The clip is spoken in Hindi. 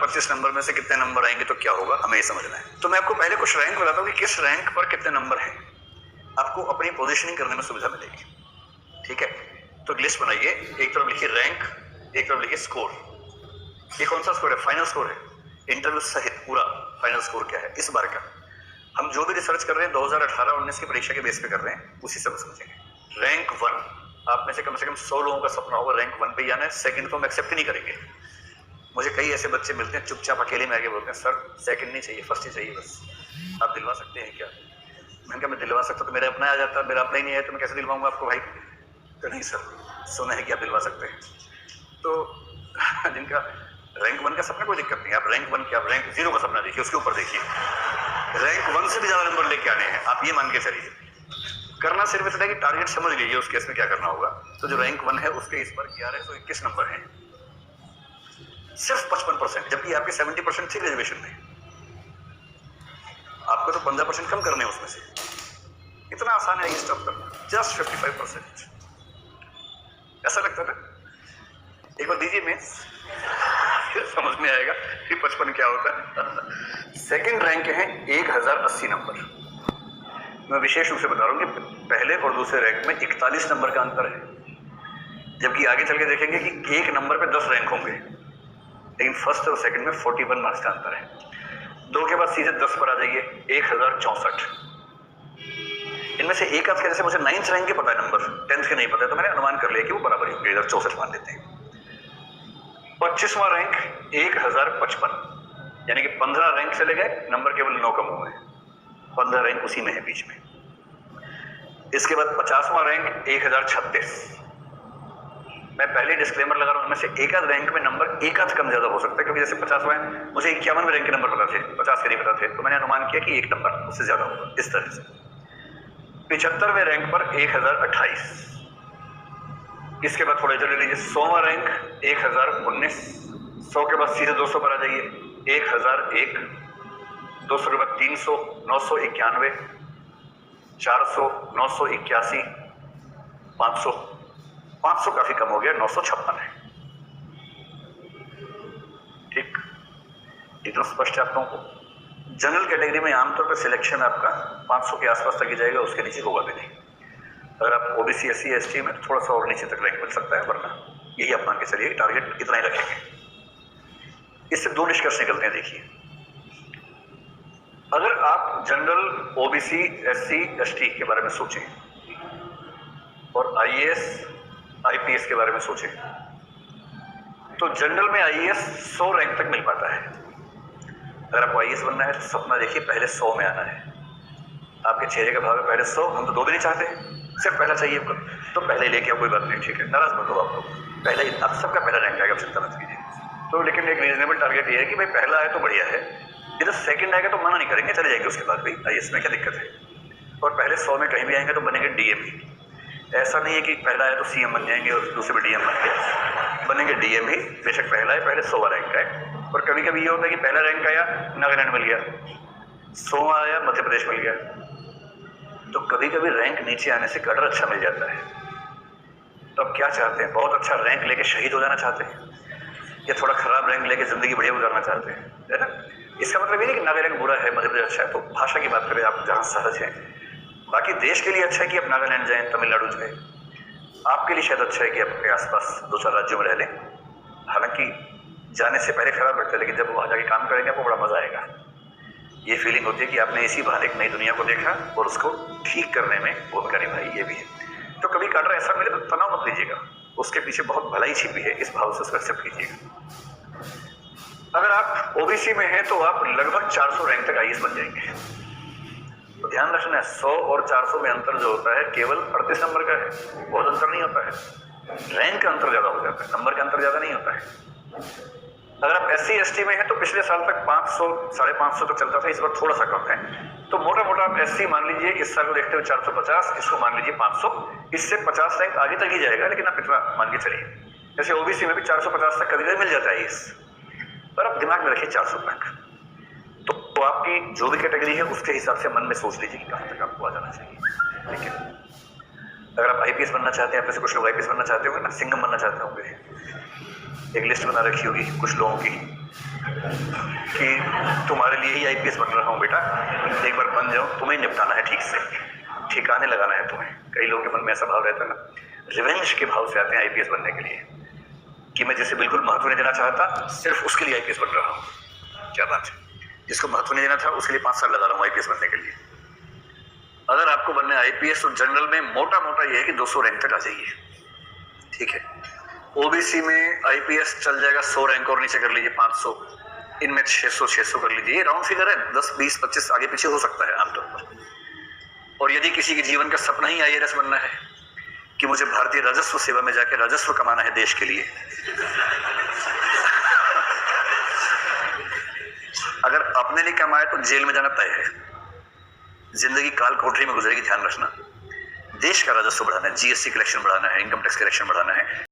25 नंबर में से कितने नंबर आएंगे तो क्या होगा, हमें ये समझना है। तो मैं आपको पहले कुछ रैंक बताता हूँ कि किस रैंक पर कितने नंबर हैं, आपको अपनी पोजीशनिंग करने में सुविधा मिलेगी। ठीक है, तो लिस्ट बनाइए, एक तरफ लिखिए रैंक, एक तरफ लिखिए स्कोर। ये कौन सा स्कोर है? फाइनल स्कोर है, इंटरव्यू सहित पूरा फाइनल स्कोर क्या है इस बार का। हम जो भी रिसर्च कर रहे हैं 2018-19 की परीक्षा के बेस पे कर रहे हैं, उसी से समझेंगे। रैंक 1, आप में से कम 100 लोगों का सपना होगा रैंक 1 पे जाना है। सेकंड तो हम एक्सेप्ट ही नहीं करेंगे। मुझे कई ऐसे बच्चे मिलते हैं चुपचाप अकेले में आके बोलते हैं सर सेकंड नहीं चाहिए, फर्स्ट ही चाहिए बस, आप दिलवा सकते हैं क्या? मैंने कहा मैं दिलवा सकता तो मेरा अपना आ जाता, मेरा अपना ही नहीं है तो मैं कैसे दिलवाऊंगा आपको भाई? तो नहीं सर, सुना है कि आप दिलवा सकते हैं। तो जिनका रैंक 1 का सपना कोई दिक्कत नहीं, आप रैंक 1 क्या, आप रैंक 0 का सपना देखिए, उसके ऊपर देखिए। रैंक 1 से भी ज्यादा नंबर लेके आने हैं, आप ये मान के चलिए। करना सिर्फ इतना कि टारगेट समझ लीजिए उस केस में क्या करना होगा। तो जो रैंक 1 है उसके इस बार 1121 नंबर हैं, सिर्फ 55%, जबकि आपके 70% थे ग्रेजुएशन में। आपको तो 15% कम करने हैं उसमें से। इतना आसान है ये स्टफ करना, जस्ट 55%। ऐसा लगता है ना? एक बार दीजिए मेंस, फिर समझ में आएगा कि 55 क्या होता है। सेकंड रैंक है 1080 नंबर। मैं विशेष रूप से बता रहा हूँ कि पहले और दूसरे रैंक में 41 नंबर का अंतर है, जबकि आगे चल के देखेंगे कि एक नंबर पे 10 रैंक होंगे, लेकिन फर्स्ट और सेकंड में 41 मार्क्स का अंतर है। 2 के बाद सीधे 10 पर आ जाइए, 1064। इनमें से एक आध के, जैसे मुझे 9th रैंक के पता है नंबर, 10th के नहीं पता है, तो मैंने अनुमान कर लिया कि वो बराबर ही होंगे, इधर 64 मान लेते हैं। 25वां रैंक 1055, यानी कि 15 रैंक चले गए, नंबर केवल 9 कम हुए, 15 रैंक उसी में है बीच में। इसके बाद 50वां रैंक 1036। मैं पहले डिस्क्लेमर लगा रहा हूं, इनमें से एक आध रैंक में नंबर एक आध कम ज्यादा हो सकता है, क्योंकि जैसे 50वां है, मुझे 51वें रैंक के नंबर पता थे, 50 के नहीं पता थे, तो मैंने अनुमान किया कि एक नंबर उससे ज्यादा होगा, इस तरह से। 75वें रैंक पर 1028। इसके बाद थोड़ा जल्दी लीजिए, 100वां रैंक 1019। 100 के बाद सीधे 200 पर आ जाइए, 1001। 200 के बाद 300, 991, 400, 981, 500। 500 काफी कम हो गया, 956 है। ठीक, इतना स्पष्ट है आप लोगों को? जनरल कैटेगरी में आमतौर पर सिलेक्शन आपका 500 के आसपास तक ही जाएगा, उसके नीचे होगा भी नहीं। अगर आप ओबीसी, एससी, एसटी में थोड़ा सा और नीचे तक रैंक मिल सकता है, वरना यही आप मान के चलिए टारगेट इतना ही रखेंगे। इससे 2 निष्कर्ष निकलते हैं, देखिए। अगर आप जनरल, ओबीसी, एससी, एसटी के बारे में सोचें और आईएएस, आईपीएस के बारे में सोचें, तो जनरल में आईएएस 100 रैंक तक मिल पाता है। अगर आपको आईएएस बनना है तो सपना देखिए पहले 100 में आना है। आपके चेहरे का भाव है पहले 100, हम तो 2 भी नहीं चाहते, सिर्फ पहला चाहिए आपको, तो पहले लेके आओ, कोई बात नहीं, ठीक है, नाराज मत हो आप लोग, पहले ही आप सबका पहला रैंक आएगा, चिंता मत कीजिए। तो लेकिन एक रीजनेबल टारगेट ये है कि भाई पहला आए तो बढ़िया है, यदि सेकंड आएगा तो मना नहीं करेंगे, चले जाएंगे उसके बाद भी, आईएएस में क्या दिक्कत है। और पहले 100 में कहीं भी आएंगे तो बनेंगे डीएम ही। ऐसा नहीं है कि पहला आए तो सीएम बन जाएंगे और दूसरे में डीएम बन गए, बनेंगे डीएम ही, बेशक पहला है, पहले 100वां रैंक आए। और कभी कभी ये होता है कि पहला रैंक आया, नागालैंड मिल गया, 100वां आया, मध्य प्रदेश मिल गया। तो कभी कभी रैंक नीचे आने से कटर अच्छा मिल जाता है। तो अब क्या चाहते हैं? बहुत अच्छा रैंक लेके शहीद हो जाना चाहते हैं, या थोड़ा खराब रैंक लेके जिंदगी बढ़िया गुजारना चाहते हैं, है ना? इसका मतलब ये नहीं कि नागालैंड बुरा है, मध्य प्रदेश अच्छा है। तो भाषा की बात करें, आप जहां सहज हैं, बाकी देश के लिए अच्छा है कि आप नागालैंड जाएं, तमिलनाडु जाएं, आपके लिए शायद अच्छा है कि आपके आसपास 2-4 राज्यों में रह लें। हालांकि जाने से पहले खराब लगता है, लेकिन जब वहां जाके काम करेंगे आपको बड़ा मजा आएगा। ये फीलिंग होती है कि आपने इसी बहाने एक नई दुनिया को देखा और उसको ठीक करने में भूमिका निभाई, ये भी है। तो कभी काटर ऐसा मिले तो तनाव मत लीजिएगा, उसके पीछे बहुत भलाई छिपी है, इस भाव से उसको एक्सेप्ट कीजिएगा। अगर आप ओबीसी में हैं तो आप लगभग 400 रैंक तक आईएएस बन जाएंगे। तो ध्यान रखना है, 100 और 400 में अंतर जो होता है केवल 38 नंबर का है, बहुत अंतर नहीं होता है। रैंक का अंतर ज्यादा हो जाता है, नंबर का अंतर ज्यादा नहीं होता है। अगर आप एससी एसटी में हैं तो पिछले साल तक 500, 550 तक चलता था, इस बार थोड़ा सा कम है। तो मोटा मोटा आप एससी मान लीजिए, इस साल को देखते हुए 450, इसको मान लीजिए 500, इससे 50 रैंक आगे तक ही जाएगा, लेकिन आप इतना मान के चलिए। जैसे ओबीसी में भी 450 तक कभी कभी मिल जाता है इस, पर आप दिमाग में रखिए 400 तक। तो आपकी जो भी कैटेगरी है उसके हिसाब से मन में सोच लीजिए कि कहां तक आपको आ जाना चाहिए, ठीक है? अगर आप आईपीएस बनना चाहते हैं, आप में से कुछ लोग आईपीएस बनना चाहते होंगे ना, सिंघम बनना चाहते होंगे, एक लिस्ट बना रखी होगी कुछ लोगों की कि तुम्हारे लिए ही आईपीएस बन रहा हूँ बेटा, एक बार बन जाओ, तुम्हें निपटाना है, ठीक से ठिकाने लगाना है तुम्हें। कई लोगों के मन में ऐसा भाव रहता है ना, रिवेंज के भाव से आते हैं आईपीएस बनने के लिए, कि मैं जिसे बिल्कुल महत्व नहीं देना चाहता सिर्फ उसके लिए आईपीएस बन रहा हूँ। क्या बात है, जिसको महत्व नहीं देना था उसके लिए 5 साल लगा रहा हूँ आईपीएस बनने के लिए। अगर आपको बनना है आईपीएस तो जनरल में मोटा मोटा ये है कि 200 रैंक तक आ जाइए, ठीक है। ओबीसी में आईपीएस चल जाएगा 100 रैंक और नीचे कर लीजिए 500, इनमें 600 कर लीजिए, राउंड फिगर है, 10 20 25 आगे पीछे हो सकता है आमतौर पर। और यदि किसी के जीवन का सपना ही आईएएस बनना है कि मुझे भारतीय राजस्व सेवा में जाके राजस्व कमाना है देश के लिए, अगर अपने लिए कमाए तो जेल में जाना तय है, जिंदगी काल कोठरी में गुजरेगी, ध्यान रखना। देश का राजस्व बढ़ाना है, जीएसटी कलेक्शन बढ़ाना है, इनकम टैक्स कलेक्शन बढ़ाना है।